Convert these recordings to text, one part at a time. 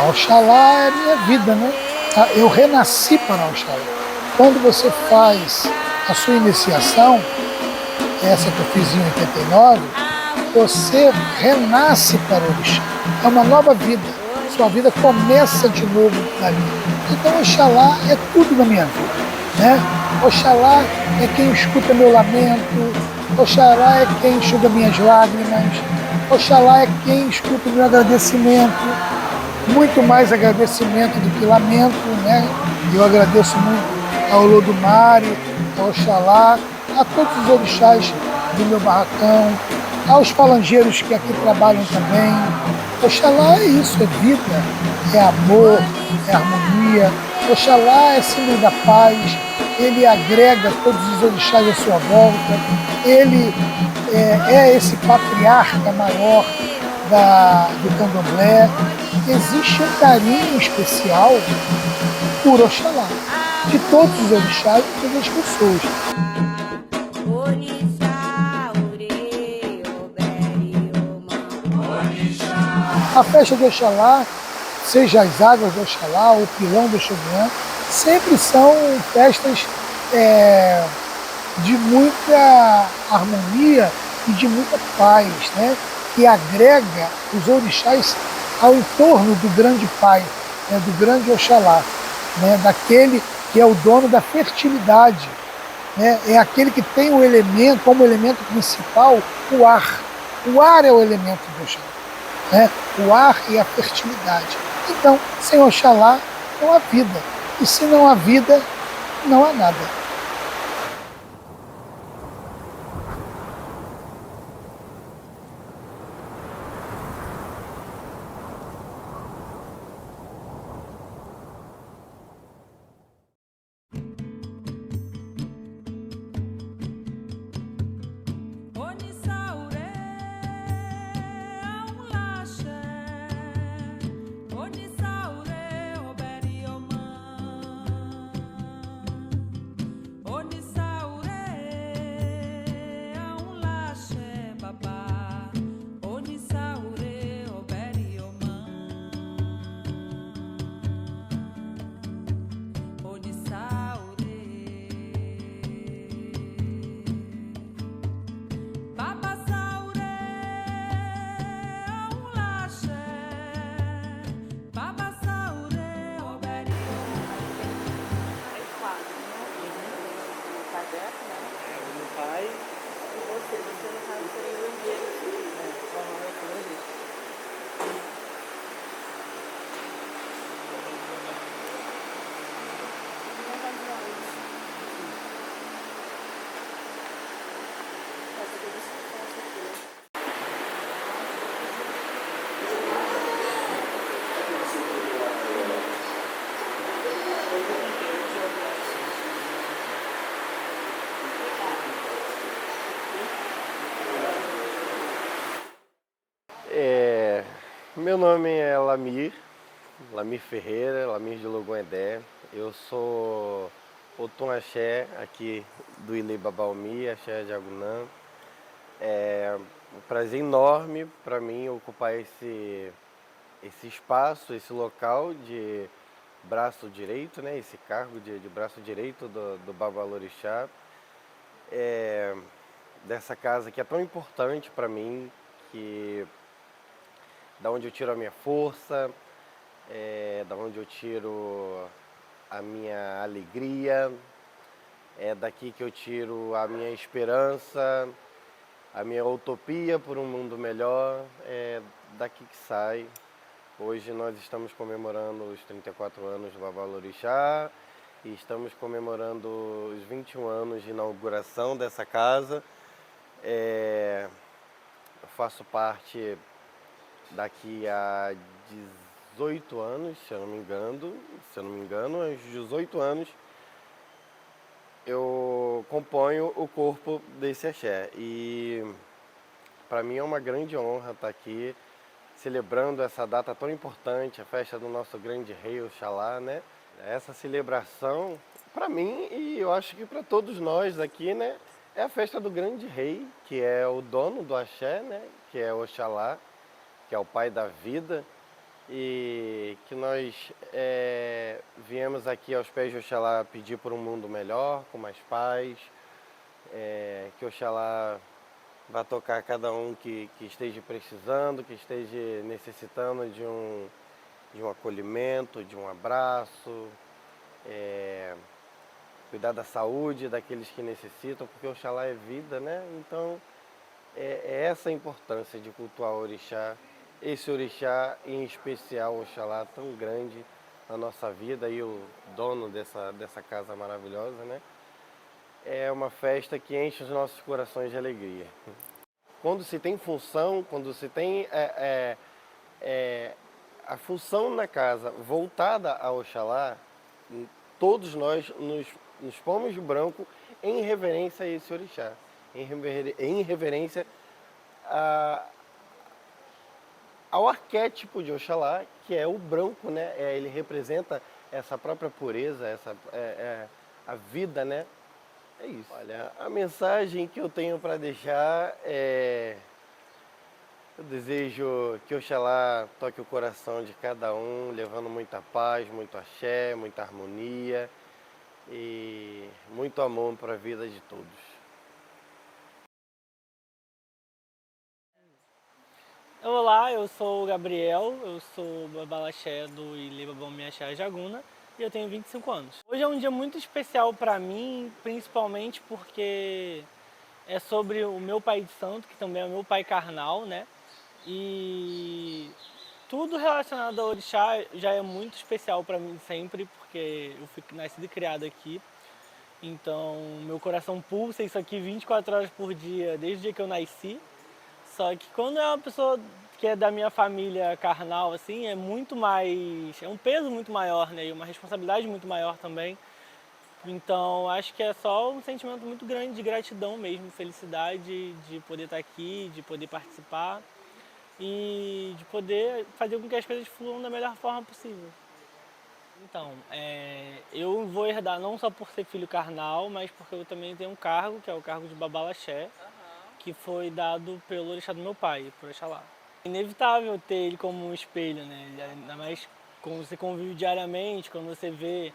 Oxalá é a minha vida, né? Eu renasci para Oxalá. Quando você faz a sua iniciação, essa que eu fiz em 89, você renasce para o Orixá. É uma nova vida. Sua vida começa de novo dali. Então, Oxalá é tudo na minha vida, né? Oxalá é quem escuta meu lamento. Oxalá é quem enxuga minhas lágrimas. Oxalá é quem escuta o meu agradecimento. Muito mais agradecimento do que lamento, né? Eu agradeço muito ao Olodumare, ao Oxalá, a todos os orixás do meu barracão, aos falangeiros que aqui trabalham também. Oxalá é isso, é vida, é amor, é harmonia. Oxalá é símbolo da paz, ele agrega todos os orixás à sua volta, ele é esse patriarca maior do candomblé. Existe um carinho especial por Oxalá, de todos os orixás e todas as pessoas. A festa de Oxalá, seja as águas de Oxalá, o pilão do Oxoguian, sempre são festas de muita harmonia e de muita paz, né? Que agrega os orixás ao entorno do grande pai, né? Do grande Oxalá, né? Daquele que é o dono da fertilidade, né? É aquele que tem o elemento, como elemento principal, o ar. O ar é o elemento do Oxalá, né? O ar e a fertilidade. Então, sem Oxalá não há vida. E se não há vida, não há nada. Meu nome é Lamir Ferreira, Lamir de Logoedé. Eu sou o Tom Axé aqui do Ilê Babaomi, Axé de Agunã. É um prazer enorme para mim ocupar esse espaço, esse local de braço direito, né? Esse cargo de braço direito do Babalorixá. Dessa casa que é tão importante para mim, que da onde eu tiro a minha força, da onde eu tiro a minha alegria, é daqui que eu tiro a minha esperança, a minha utopia por um mundo melhor, é daqui que sai. Hoje nós estamos comemorando os 34 anos do Babalorixá e estamos comemorando os 21 anos de inauguração dessa casa. Eu faço parte daqui a 18 anos, se eu não me engano, aos 18 anos eu componho o corpo desse axé. E para mim é uma grande honra estar aqui celebrando essa data tão importante, a festa do nosso grande rei Oxalá, né? Essa celebração, para mim e eu acho que para todos nós aqui, né, é a festa do grande rei, que é o dono do axé, né, que é Oxalá, que é o pai da vida. e que nós viemos aqui aos pés de Oxalá pedir por um mundo melhor, com mais paz, que Oxalá vá tocar cada um que esteja precisando, que esteja necessitando de um acolhimento, de um abraço, cuidar da saúde daqueles que necessitam, porque Oxalá é vida, né? Então, é essa a importância de cultuar o orixá, esse orixá em especial, Oxalá, tão grande na nossa vida e o dono dessa casa maravilhosa, né? É uma festa que enche os nossos corações de alegria. Quando se tem função, quando se tem a função na casa voltada a Oxalá, todos nós nos pomos de branco em reverência a esse orixá, em reverência ao arquétipo de Oxalá, que é o branco, né? Ele representa essa própria pureza, a vida, né? É isso. Olha, a mensagem que eu tenho para deixar eu desejo que Oxalá toque o coração de cada um, levando muita paz, muito axé, muita harmonia e muito amor para a vida de todos. Olá, eu sou o Gabriel, eu sou babalaxé do Ilê Babão Miaxá Jaguna e eu tenho 25 anos. Hoje é um dia muito especial para mim, principalmente porque é sobre o meu pai de santo, que também é o meu pai carnal, né? E tudo relacionado ao orixá já é muito especial para mim sempre, porque eu fui nascido e criado aqui. Então, meu coração pulsa isso aqui 24 horas por dia, desde o dia que eu nasci. Só que quando é uma pessoa que é da minha família carnal, assim, é muito mais... é um peso muito maior, né? E uma responsabilidade muito maior também. Então, acho que é só um sentimento muito grande de gratidão mesmo, felicidade de poder estar aqui, de poder participar e de poder fazer com que as coisas fluam da melhor forma possível. Então, eu vou herdar não só por ser filho carnal, mas porque eu também tenho um cargo, que é o cargo de babalaxé, que foi dado pelo orixá do meu pai, por Oxalá. É inevitável ter ele como um espelho, né? Ainda mais quando você convive diariamente, quando você vê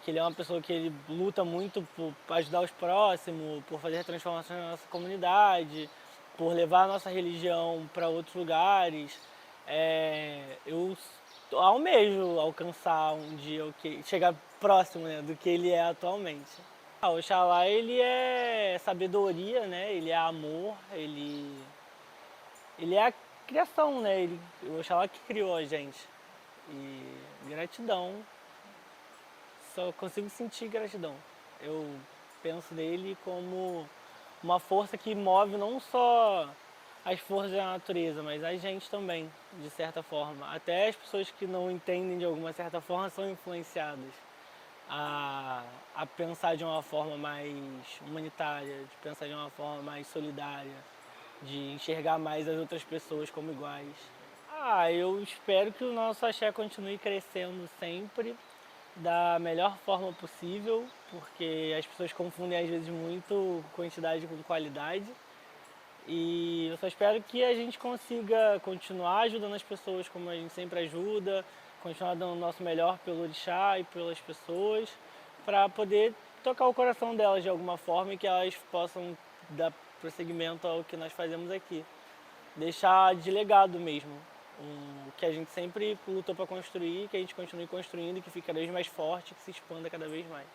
que ele é uma pessoa que ele luta muito por ajudar os próximos, por fazer transformações na nossa comunidade, por levar a nossa religião para outros lugares. Eu almejo alcançar um dia chegar próximo, né, do que ele é atualmente. O Oxalá, ele é sabedoria, né? Ele é amor, ele é a criação, né? O Oxalá que criou a gente. E gratidão, só consigo sentir gratidão. Eu penso nele como uma força que move não só as forças da natureza, mas a gente também, de certa forma. Até as pessoas que não entendem de alguma certa forma são influenciadas a pensar de uma forma mais humanitária, de pensar de uma forma mais solidária, de enxergar mais as outras pessoas como iguais. Eu espero que o nosso axé continue crescendo sempre da melhor forma possível, porque as pessoas confundem às vezes muito quantidade com qualidade. E eu só espero que a gente consiga continuar ajudando as pessoas como a gente sempre ajuda, continuar dando o nosso melhor pelo orixá e pelas pessoas, para poder tocar o coração delas de alguma forma e que elas possam dar prosseguimento ao que nós fazemos aqui. Deixar de legado mesmo, o que a gente sempre lutou para construir, que a gente continue construindo e que fique cada vez mais forte, que se expanda cada vez mais.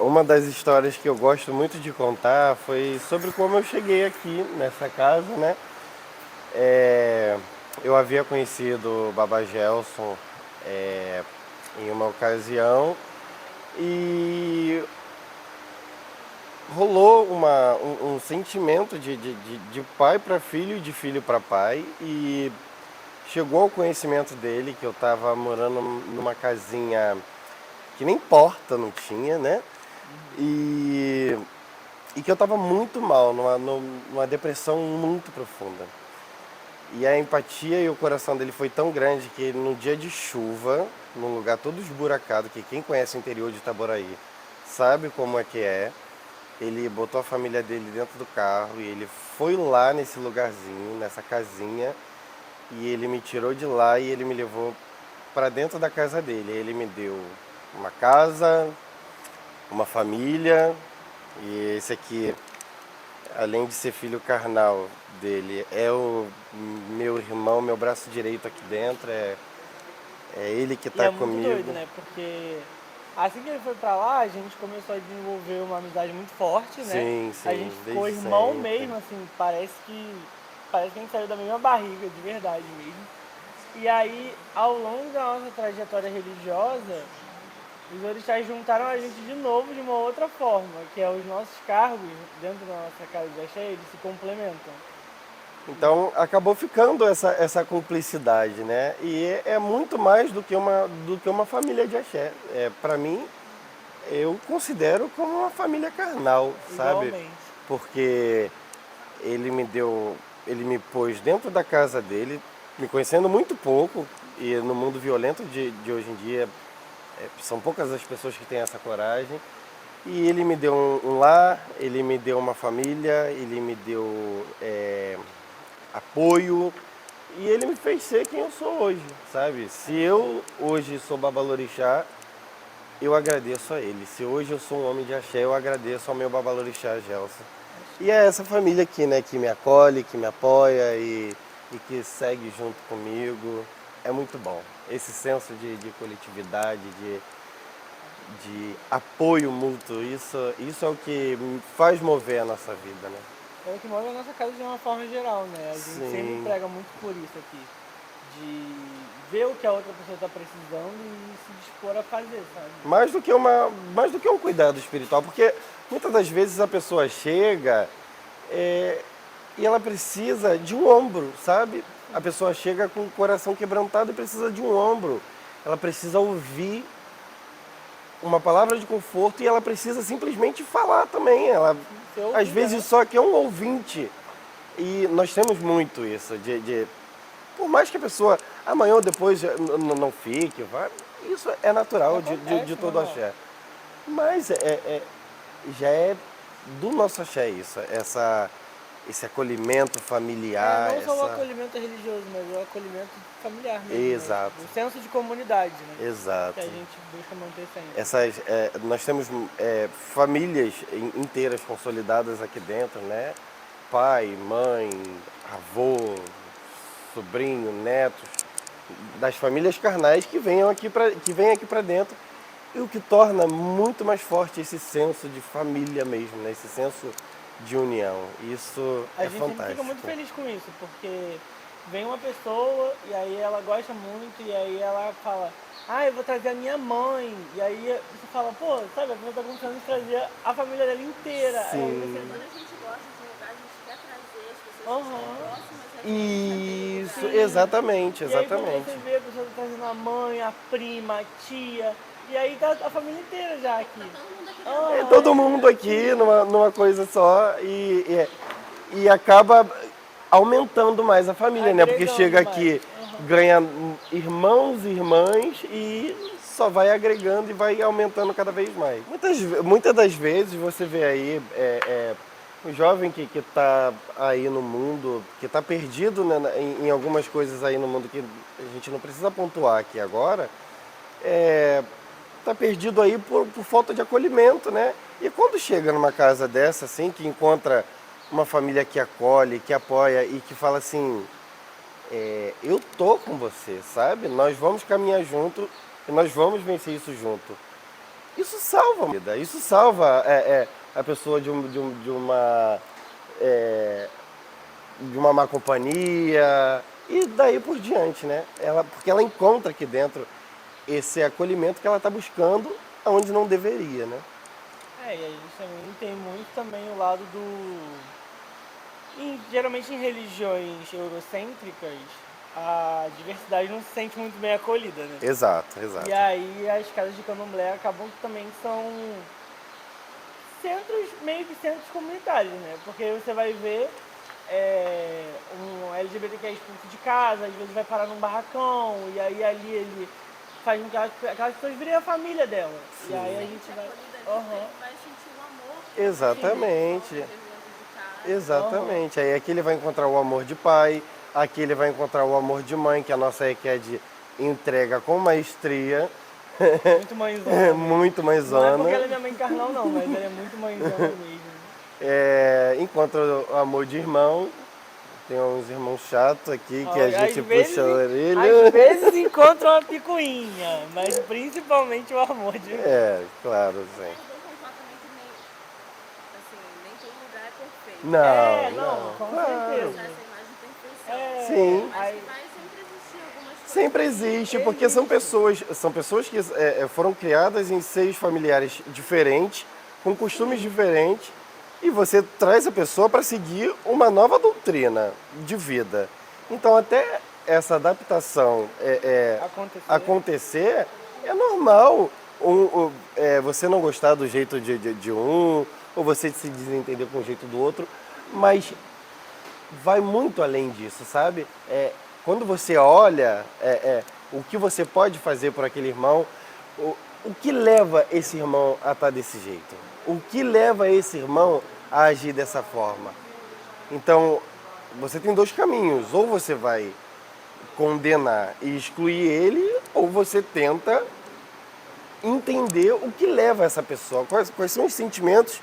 Uma das histórias que eu gosto muito de contar foi sobre como eu cheguei aqui nessa casa, né? Eu havia conhecido o Baba Gelson em uma ocasião e rolou um sentimento de pai para filho e de filho para pai, e chegou ao conhecimento dele que eu estava morando numa casinha que nem porta não tinha, né? E, e que eu estava muito mal, numa depressão muito profunda. E a empatia e o coração dele foi tão grande que no dia de chuva, num lugar todo esburacado, que quem conhece o interior de Itaboraí sabe como é que é, ele botou a família dele dentro do carro e ele foi lá nesse lugarzinho, nessa casinha, e ele me tirou de lá e ele me levou para dentro da casa dele. Ele me deu uma casa, uma família, e esse aqui, além de ser filho carnal dele, é o meu irmão, meu braço direito aqui dentro, é ele que E é está muito comigo. doido, né? Porque assim que ele foi pra lá, a gente começou a desenvolver uma amizade muito forte, né? Sim, A sim, gente ficou desde irmão sempre. mesmo, assim, parece que a gente saiu da mesma barriga, de verdade mesmo. E aí, ao longo da nossa trajetória religiosa, os orixás juntaram a gente de novo de uma outra forma, que é os nossos cargos dentro da nossa casa de axé, eles se complementam. Então acabou ficando essa cumplicidade, né? E é muito mais do que uma família de axé. Para mim, eu considero como uma família carnal, sabe? Igualmente. Porque ele me deu, ele me pôs dentro da casa dele, me conhecendo muito pouco, e no mundo violento de hoje em dia, são poucas as pessoas que têm essa coragem. E ele me deu um lar, ele me deu uma família, ele me deu apoio, e ele me fez ser quem eu sou hoje, sabe? Se eu hoje sou babalorixá, eu agradeço a ele. Se hoje eu sou um homem de axé, eu agradeço ao meu babalorixá, Gelson. E é essa família aqui, né, que me acolhe, que me apoia e que segue junto comigo. É muito bom. Esse senso de coletividade, de apoio mútuo, isso é o que me faz mover a nossa vida, né? É o que move a nossa casa de uma forma geral, né? A gente sempre Sim. prega muito por isso aqui. De ver o que a outra pessoa está precisando e se dispor a fazer, sabe? Mais do que um cuidado espiritual, porque muitas das vezes a pessoa chega e ela precisa de um ombro, sabe? A pessoa chega com o coração quebrantado e precisa de um ombro. Ela precisa ouvir uma palavra de conforto e ela precisa simplesmente falar também. Ela, Ser ouvida, às vezes, né? só que é um ouvinte. E nós temos muito isso, por mais que a pessoa amanhã ou depois não fique, isso é natural Acontece, de todo normal. axé. Mas já é do nosso axé isso, esse acolhimento familiar. Não só o acolhimento religioso, mas o acolhimento familiar mesmo. Exato. Né? O senso de comunidade, né? Exato. Que a gente busca manter sempre. Nós temos famílias inteiras consolidadas aqui dentro, né? Pai, mãe, avô, sobrinho, netos, das famílias carnais que vêm aqui para dentro. E o que torna muito mais forte esse senso de família mesmo, né? Esse senso de união. Isso A é gente sempre fantástico. fica muito feliz com isso, porque vem uma pessoa e aí ela gosta muito e aí ela fala, eu vou trazer a minha mãe. E aí você fala, pô, sabe, a pessoa tá começando a trazer a família dela inteira. Sim. Aí você, Quando a gente gosta de um lugar, a gente quer trazer as pessoas que estão próximas a gente. Isso, Sim. exatamente, E aí quando exatamente. você vê a pessoa tá trazendo a mãe, a prima, a tia, e aí tá a família inteira já aqui. Todo mundo aqui dentro. Todo mundo aqui numa coisa só e acaba aumentando mais a família, né? Porque Agregando chega mais. aqui, ganha irmãos e irmãs e só vai agregando e vai aumentando cada vez mais. Muitas das vezes você vê aí um jovem que está aí no mundo, que está perdido, né, em algumas coisas aí no mundo que a gente não precisa pontuar aqui agora, está perdido aí por falta de acolhimento, né? E quando chega numa casa dessa, assim, que encontra uma família que acolhe, que apoia e que fala assim, eu tô com você, sabe? Nós vamos caminhar junto e nós vamos vencer isso junto. Isso salva a vida, isso salva a pessoa de uma má companhia e daí por diante, né? Porque ela encontra aqui dentro esse acolhimento que ela está buscando onde não deveria, né? E a gente também tem muito também o lado geralmente em religiões eurocêntricas, a diversidade não se sente muito bem acolhida, né? Exato. E aí as casas de candomblé acabam que também são centros, meio que centros comunitários, né? Porque você vai ver um LGBTQ expulso de casa, às vezes vai parar num barracão, e aí ali ele faz com que aquelas pessoas virem a família dela. Sim. E aí a gente vai... Vai sentir um amor. Exatamente. Dentro de casa. Exatamente. Aí aqui ele vai encontrar o amor de pai, aqui ele vai encontrar o amor de mãe, que a nossa EQED entrega com maestria. Muito mãezona. Muito Não é mãezona. porque ela é minha mãe carnal, não, mas ela é muito mãezona mesmo. Encontra o amor de irmão. Tem uns irmãos chatos aqui que a Às gente vezes- puxa a orelha. Às vezes encontra uma picuinha, mas principalmente o amor de Claro, sim. Todo comportamento nem todo lugar é perfeito. Não, com claro. certeza. Essa imagem de perfeição. Sim. Mas Aí- que vai sempre existir algumas coisas. Sempre existe, porque são pessoas que foram criadas em seios familiares diferentes, com costumes diferentes, e você traz a pessoa para seguir uma nova doutrina de vida. Então, até essa adaptação acontecer é normal. Você não gostar do jeito de um, ou você se desentender com o jeito do outro, mas vai muito além disso, sabe? Quando você olha o que você pode fazer por aquele irmão, o que leva esse irmão a estar desse jeito? O que leva esse irmão a agir dessa forma? Então, você tem dois caminhos. Ou você vai condenar e excluir ele, ou você tenta entender o que leva essa pessoa, quais são os sentimentos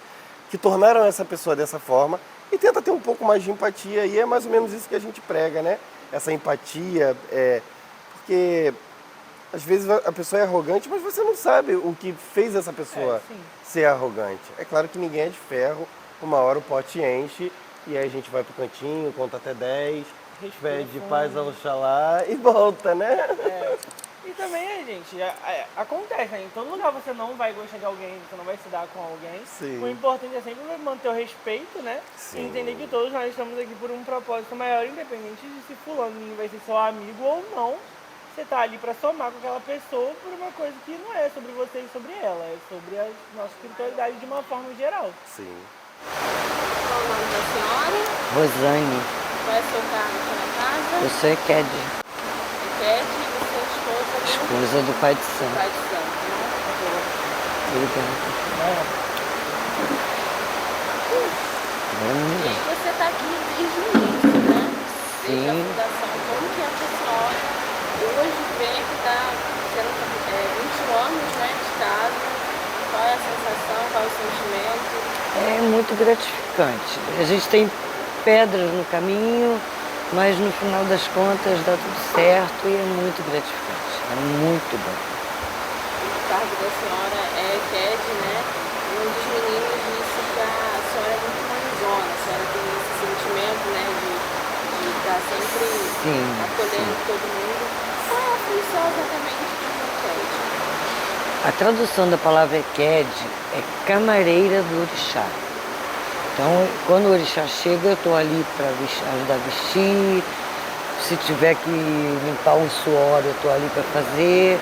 que tornaram essa pessoa dessa forma, e tenta ter um pouco mais de empatia, e é mais ou menos isso que a gente prega, né? Essa empatia, porque às vezes a pessoa é arrogante, mas você não sabe o que fez essa pessoa ser arrogante. É claro que ninguém é de ferro, uma hora o pote enche, e aí a gente vai pro cantinho, conta até 10, pede paz ao Oxalá e volta, né? E também, gente, acontece, né? Em todo lugar você não vai gostar de alguém, você não vai se dar com alguém. Sim. O importante é sempre manter o respeito, né? Sim. E entender que todos nós estamos aqui por um propósito maior, independente de se fulano vai ser seu amigo ou não. Você tá ali para somar com aquela pessoa por uma coisa que não é sobre você e sobre ela, é sobre a nossa espiritualidade de uma forma geral. Sim. Qual o nome da senhora? Rosane, Qual é o seu cargo aqui na casa? eu sou EQED, Enquete e você é esposa do esposa do pai de santo. pai de santo, né? Obrigada. Agora não me E lembro. você está aqui desde o início, né? Desde a Sim. fundação. Como que é que a senhora hoje vê que está sendo 20 anos, né, de casa? Qual é a sensação, qual é o sentimento? É muito gratificante. A gente tem pedras no caminho, mas no final das contas dá tudo certo e é muito gratificante. É muito bom. O cargo da senhora é EQED, né? E um dos meninos disse que a senhora é muito mãezona, a senhora tem esse sentimento, né, de estar sempre Sim, acolhendo todo mundo. Qual é a função exatamente de um EQED? A tradução da palavra EQED é camareira do orixá. Então, quando o orixá chega, eu estou ali para ajudar a vestir. Se tiver que limpar um suor, eu estou ali para fazer.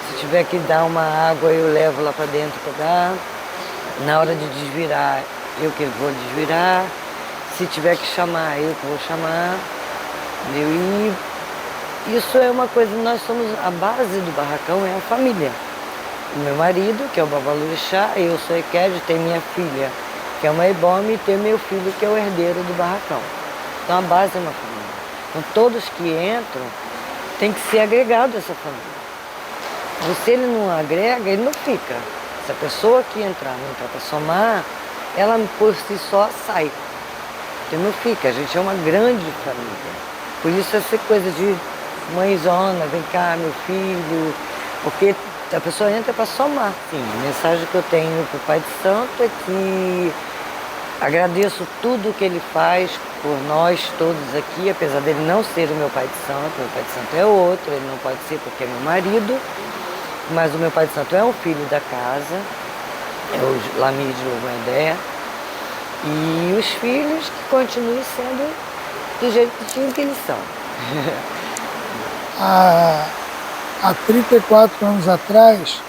Se tiver que dar uma água, eu levo lá para dentro para dar. Na hora de desvirar, eu que vou desvirar. Se tiver que chamar, eu que vou chamar. Entendeu? E isso é uma coisa, nós somos, a base do barracão é a família. O meu marido, que é o Babalorixá, eu sou EQED, tem minha filha, que é uma Ebome, e tem meu filho, que é o herdeiro do barracão. Então a base é uma família. Então todos que entram têm que ser agregados a essa família. Se ele não agrega, ele não fica. Se a pessoa que entrar não entrar para somar, ela por si só sai. Então não fica, a gente é uma grande família. Por isso essa coisa de mãezona, vem cá meu filho, porque a pessoa entra para somar. Sim, a mensagem que eu tenho para o Pai de Santo é que agradeço tudo que ele faz por nós todos aqui, apesar dele não ser o meu Pai de Santo. Meu Pai de Santo é outro, ele não pode ser porque é meu marido, mas o meu Pai de Santo é um filho da casa, é o Lamir de Logoendé, e os filhos que continuem sendo do jeitinho que eles são. Há 34 anos atrás,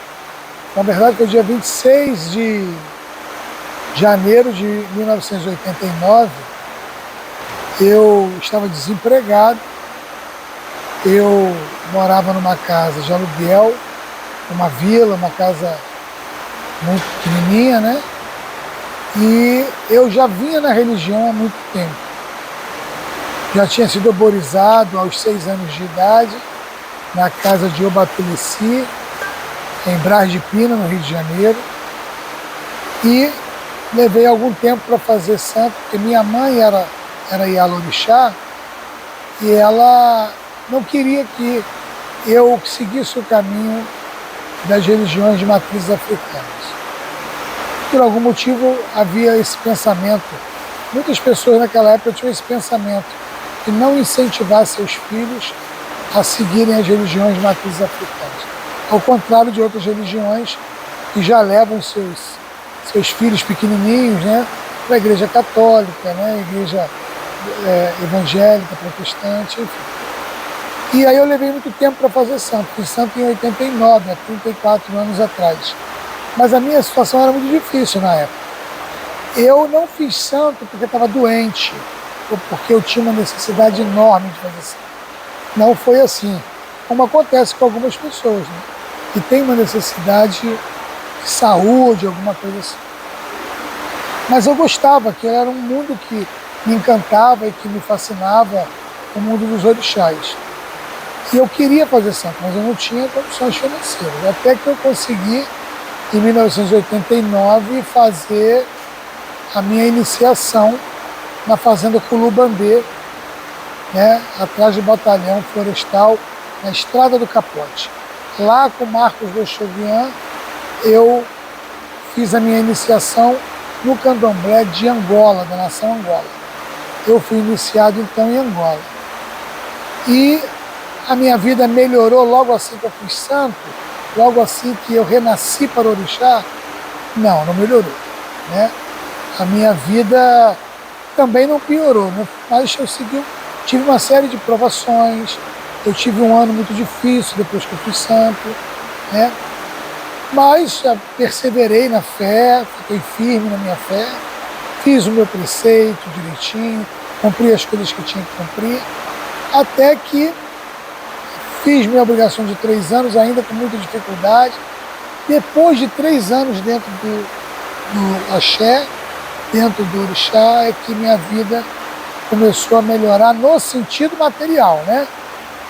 na verdade foi dia 26 de janeiro de 1989, eu estava desempregado, eu morava numa casa de aluguel, uma vila, uma casa muito pequenininha, né? E eu já vinha na religião há muito tempo. Já tinha sido arborizado aos 6 anos de idade, na casa de Obatuleci, em Braz de Pina, no Rio de Janeiro. E levei algum tempo para fazer santo, porque minha mãe era Ialorixá, e ela não queria que eu seguisse o caminho das religiões de matrizes africanas. Por algum motivo havia esse pensamento. Muitas pessoas naquela época tinham esse pensamento de não incentivar seus filhos a seguirem as religiões de matrizes africanas. Ao contrário de outras religiões que já levam seus filhos pequenininhos, né, para a igreja católica, né, igreja evangélica, protestante, enfim. E aí eu levei muito tempo para fazer santo. Fiz santo em 89, há 34 anos atrás. Mas a minha situação era muito difícil na época. Eu não fiz santo porque estava doente, ou porque eu tinha uma necessidade enorme de fazer santo. Não foi assim, como acontece com algumas pessoas, né, que tem uma necessidade de saúde, alguma coisa assim. Mas eu gostava, que era um mundo que me encantava e que me fascinava, o mundo dos orixás. E eu queria fazer santo, mas eu não tinha condições financeiras. Até que eu consegui, em 1989, fazer a minha iniciação na fazenda Culubambê, né, atrás do batalhão florestal, na Estrada do Capote. Lá com Marcos Dochoguian, eu fiz a minha iniciação no candomblé de Angola, da nação Angola. Eu fui iniciado então em Angola. E a minha vida melhorou logo assim que eu fui santo, logo assim que eu renasci para o orixá? Não, não melhorou, né? A minha vida também não piorou, né? Mas eu tive uma série de provações, eu tive um ano muito difícil depois que eu fui santo, né? Mas perseverei na fé, fiquei firme na minha fé, fiz o meu preceito direitinho, cumpri as coisas que eu tinha que cumprir, até que fiz minha obrigação de 3 anos, ainda com muita dificuldade. Depois de 3 anos dentro do axé, dentro do orixá, é que minha vida começou a melhorar no sentido material, né?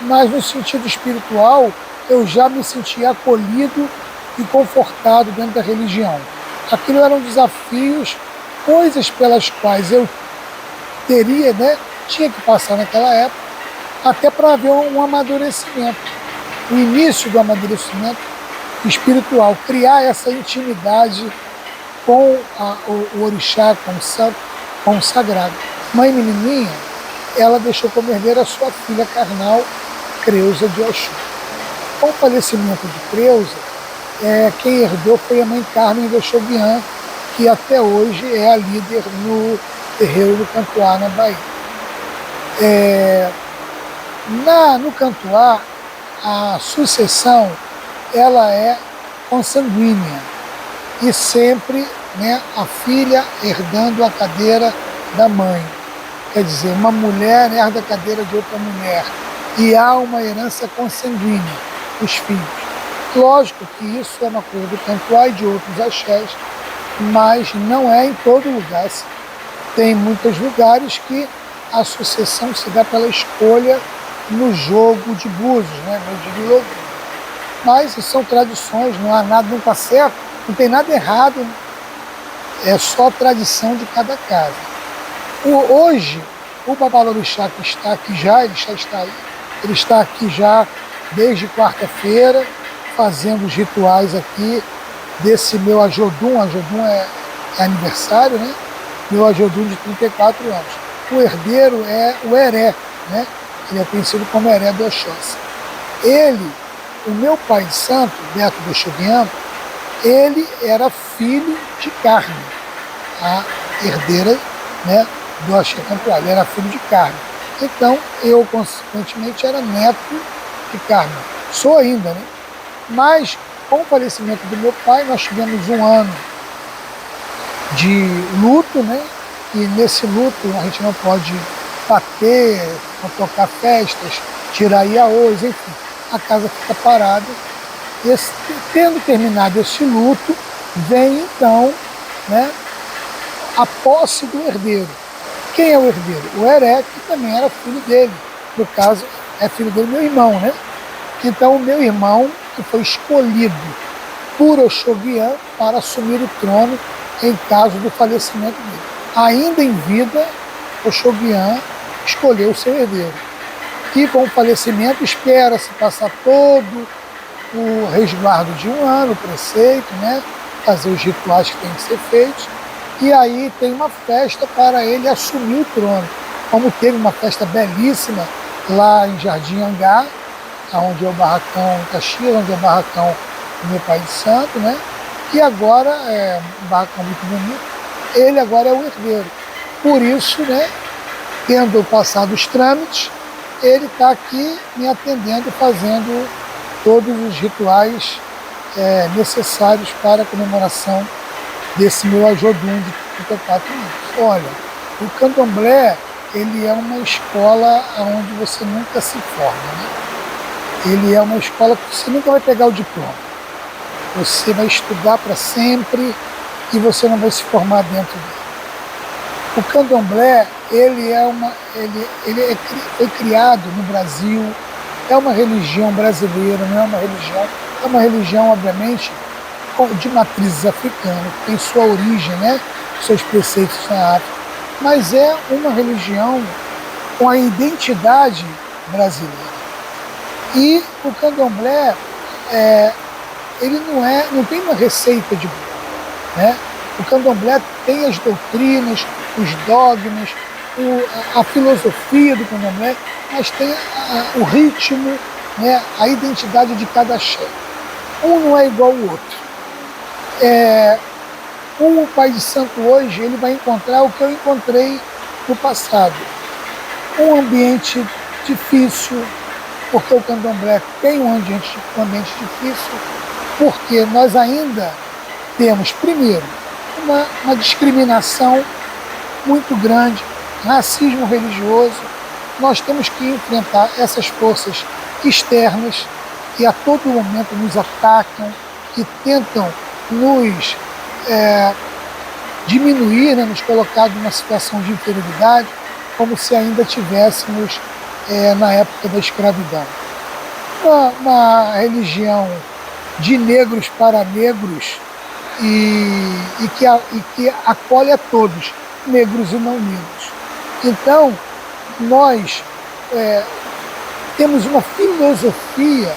Mas no sentido espiritual, eu já me sentia acolhido e confortado dentro da religião. Aquilo eram desafios, coisas pelas quais eu teria, né, tinha que passar naquela época, até para haver um amadurecimento, o início do amadurecimento espiritual, criar essa intimidade com o orixá, com o santo, com o sagrado. Mãe menininha, ela deixou como herdeira a sua filha carnal, Creusa de Oxum. Com o falecimento de Creusa, quem herdou foi a mãe Carmen de Oxoguian, que até hoje é a líder no terreiro do Cantuá, na Bahia. No Cantuá, a sucessão ela é consanguínea e sempre, né, a filha herdando a cadeira da mãe. Quer dizer, uma mulher herda a cadeira de outra mulher e há uma herança consanguínea, os filhos. Lógico que isso é uma coisa do Cantuá e de outros axés, mas não é em todo lugar. Tem muitos lugares que a sucessão se dá pela escolha no jogo de búzios, né, no de lobo. Mas são tradições, não há nada, não está certo, não tem nada errado, é só tradição de cada casa. Hoje, o Babalorixá que está aqui já, ele já está aí, ele está aqui já desde quarta-feira, fazendo os rituais aqui desse meu Ajodum. Ajodum é aniversário, né? Meu Ajodum de 34 anos. O herdeiro é o Heré, né? Ele é conhecido como Heré do Oxóssi. Ele, o meu pai de santo, Beto do Oxoguian, ele era filho de Carmen, a herdeira, né, do Axé Cantuá. Ele era filho de Carmen. Então, eu, consequentemente, era neto de Carmen. Sou ainda, né? Mas, com o falecimento do meu pai, nós tivemos um ano de luto, né? E nesse luto a gente não pode bater, não tocar festas, tirar iaôs, enfim. A casa fica parada. Tendo terminado esse luto, vem então, né, a posse do herdeiro. Quem é o herdeiro? O Heré, que também era filho dele. No caso, é filho dele, meu irmão, né? Então, o meu irmão, que foi escolhido por Oxoguian para assumir o trono em caso do falecimento dele. Ainda em vida, Oxoguian escolheu o seu herdeiro. E com o falecimento, espera-se passar todo o resguardo de um ano, o preceito, né? Fazer os rituais que têm que ser feitos. E aí tem uma festa para ele assumir o trono. Como teve uma festa belíssima lá em Jardim Angá, onde é o barracão Caxias, onde é o barracão do meu pai de santo, né? E agora, é um barracão muito bonito, ele agora é o herdeiro. Por isso, né, tendo passado os trâmites, ele está aqui me atendendo, fazendo todos os rituais necessários para a comemoração desse meu Ajodum de 34 anos. Olha, o candomblé, ele é uma escola onde você nunca se forma, né? Ele é uma escola que você nunca vai pegar o diploma. Você vai estudar para sempre e você não vai se formar dentro dele. O candomblé, foi criado no Brasil, é uma religião brasileira, não é uma religião, é uma religião, obviamente, de matrizes africanas, tem sua origem, né, seus preceitos na África, mas é uma religião com a identidade brasileira. E o candomblé, ele não tem uma receita de bolo, né? O candomblé tem as doutrinas, os dogmas, a filosofia do candomblé, mas tem o ritmo, né, a identidade de cada axé. Um não é igual ao outro. O pai de santo hoje, ele vai encontrar o que eu encontrei no passado. Um ambiente difícil, porque o candomblé tem um ambiente difícil, porque nós ainda temos, primeiro, uma discriminação muito grande, racismo religioso. Nós temos que enfrentar essas forças externas que a todo momento nos atacam, que tentam nos diminuir, né, nos colocar numa situação de inferioridade, como se ainda tivéssemos na época da escravidão. Uma religião de negros para negros e que acolhe a todos, negros e não negros. Então, nós temos uma filosofia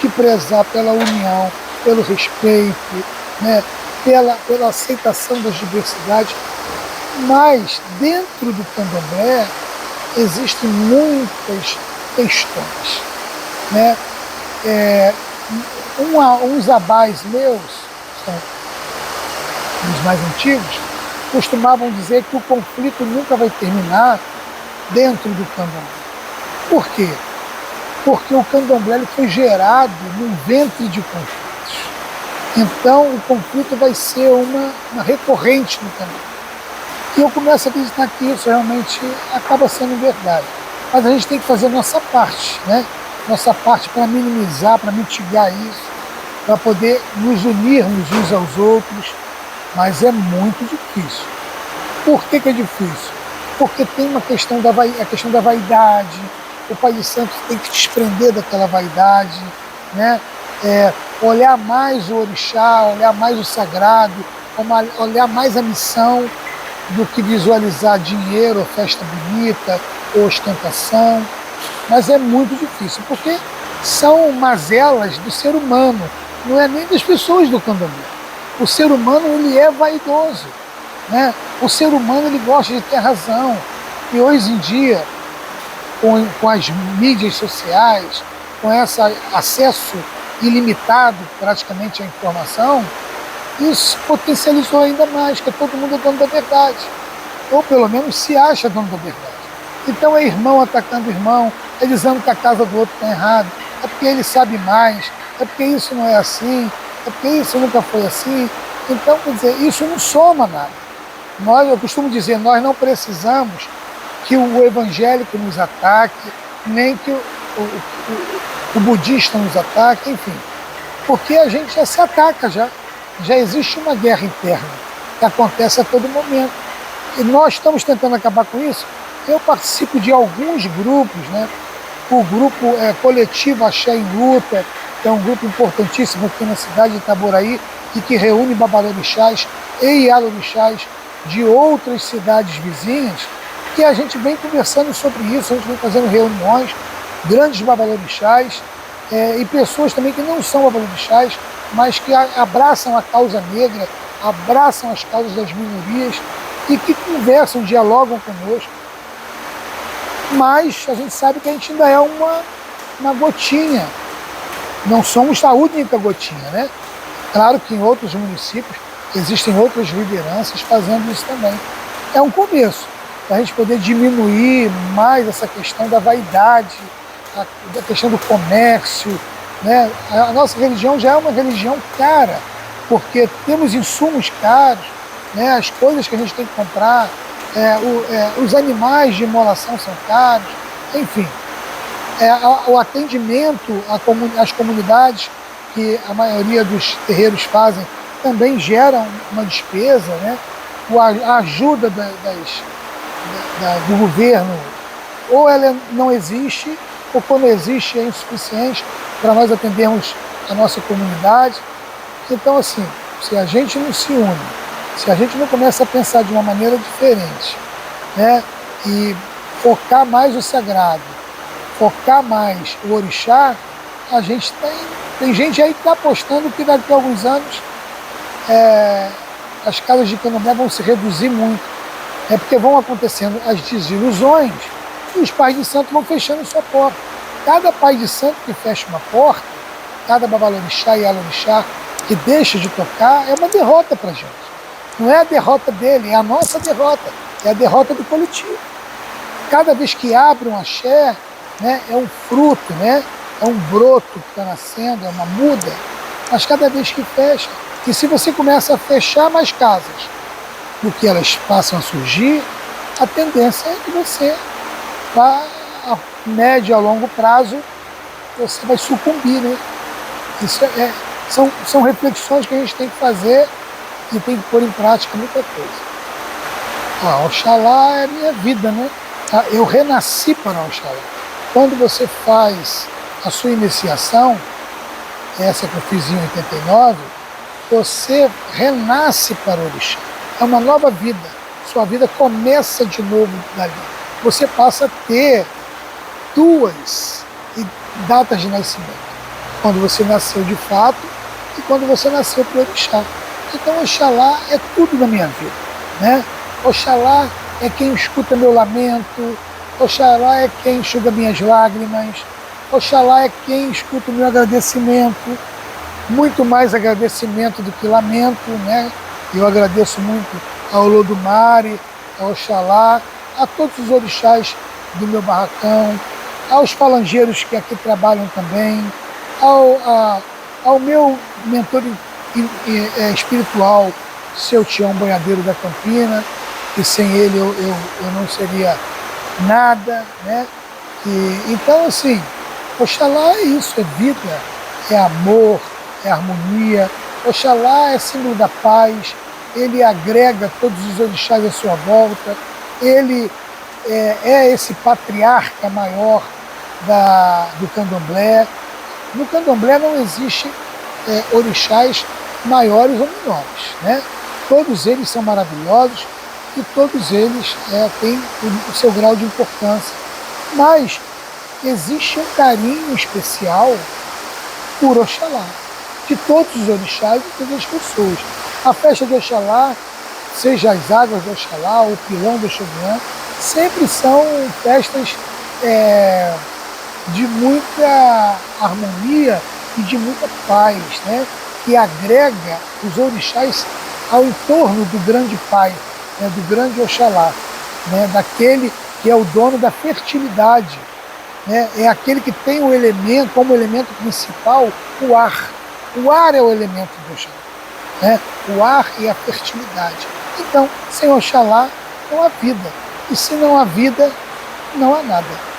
de prezar pela união, pelo respeito, né, pela aceitação das diversidades, mas dentro do candomblé existem muitas questões, né? Uns abás meus, são os mais antigos, costumavam dizer que o conflito nunca vai terminar dentro do candomblé. Por quê? Porque o candomblé ele foi gerado num ventre de conflitos. Então o conflito vai ser uma recorrente no candomblé. E eu começo a acreditar que isso realmente acaba sendo verdade. Mas a gente tem que fazer a nossa parte, né? Nossa parte para minimizar, para mitigar isso, para poder nos unirmos uns aos outros. Mas é muito difícil. Por que é difícil? Porque tem uma questão a questão da vaidade. O pai de santo tem que desprender daquela vaidade, né? Olhar mais o orixá, olhar mais o sagrado, olhar mais a missão do que visualizar dinheiro, ou festa bonita, ou ostentação. Mas é muito difícil, porque são mazelas do ser humano, não é nem das pessoas do candomblé. O ser humano, ele é vaidoso, né? O ser humano, ele gosta de ter razão. E hoje em dia, com as mídias sociais, com esse acesso ilimitado praticamente à informação, isso potencializou ainda mais, que todo mundo é dono da verdade. Ou pelo menos se acha dono da verdade. Então é irmão atacando irmão, é dizendo que a casa do outro está errada, é porque ele sabe mais, é porque isso não é assim, é porque isso nunca foi assim. Então, quer dizer, isso não soma nada. eu costumo dizer, nós não precisamos que o evangélico nos ataque, nem que o budista nos ataque, enfim. Porque a gente já se ataca, já existe uma guerra interna que acontece a todo momento. E nós estamos tentando acabar com isso. Eu participo de alguns grupos, né? O grupo coletivo Axé em Luta, que é um grupo importantíssimo aqui na cidade de Itaboraí e que reúne babalorixás e ialorixás de outras cidades vizinhas, que a gente vem conversando sobre isso, a gente vem fazendo reuniões, grandes babalorixás e pessoas também que não são babalorixás, mas que abraçam a causa negra, abraçam as causas das minorias e que conversam, dialogam conosco. Mas a gente sabe que a gente ainda é uma gotinha. Não somos a única gotinha, né? Claro que em outros municípios existem outras lideranças fazendo isso também. É um começo, para a gente poder diminuir mais essa questão da vaidade, da questão do comércio, né? A nossa religião já é uma religião cara, porque temos insumos caros, né? As coisas que a gente tem que comprar, os animais de imolação são caros, enfim. O atendimento às comunidades, que a maioria dos terreiros fazem, também gera uma despesa, né? A ajuda do governo, ou ela não existe, ou quando existe é insuficiente para nós atendermos a nossa comunidade. Então, assim, se a gente não se une, se a gente não começa a pensar de uma maneira diferente, né? E focar mais o sagrado, focar mais o orixá, a gente tem gente aí que está apostando que daqui a alguns anos as casas de candomblé vão se reduzir muito. É porque vão acontecendo as desilusões e os pais de santo vão fechando sua porta. Cada pai de santo que fecha uma porta, cada babalorixá e ialorixá que deixa de tocar, é uma derrota para a gente. Não é a derrota dele, é a nossa derrota, é a derrota do coletivo. Cada vez que abre um axé, né, é um fruto, né, é um broto que está nascendo, é uma muda, mas cada vez que fecha, e se você começa a fechar mais casas do que elas passam a surgir, a tendência é que você, a médio e a longo prazo, você vai sucumbir, né? Isso são reflexões que a gente tem que fazer e tem que pôr em prática muita coisa. Oxalá é a minha vida, né? Eu renasci para Oxalá. Quando você faz a sua iniciação, essa que eu fiz em 89, você renasce para o orixá. É uma nova vida. Sua vida começa de novo dali. Você passa a ter duas datas de nascimento. Quando você nasceu de fato e quando você nasceu para o orixá. Então Oxalá é tudo na minha vida, né? Oxalá é quem escuta meu lamento, Oxalá é quem enxuga minhas lágrimas, Oxalá é quem escuta o meu agradecimento, muito mais agradecimento do que lamento, né? Eu agradeço muito ao Olodumare, ao Oxalá, a todos os orixás do meu barracão, aos falangeiros que aqui trabalham também, ao meu mentor espiritual, seu Tião Boiadeiro da Campina, que sem ele eu não seria nada, né? Então, assim, Oxalá é isso, é vida, é amor, é harmonia. Oxalá é símbolo da paz, ele agrega todos os orixás à sua volta, ele é esse patriarca maior do candomblé. No candomblé não existe orixás maiores ou menores, né? Todos eles são maravilhosos e todos eles têm o seu grau de importância. Mas existe um carinho especial por Oxalá, de todos os orixás e todas as pessoas. A festa de Oxalá, seja as águas de Oxalá ou o pilão do Oxoguian, sempre são festas de muita harmonia e de muita paz, né? Que agrega os orixás ao entorno do grande pai, né? Do grande Oxalá, né? Daquele que é o dono da fertilidade, né? É aquele que tem o elemento, como elemento principal, o ar. O ar é o elemento do Oxalá, né? O ar e a fertilidade. Então, sem Oxalá não há vida. E se não há vida, não há nada.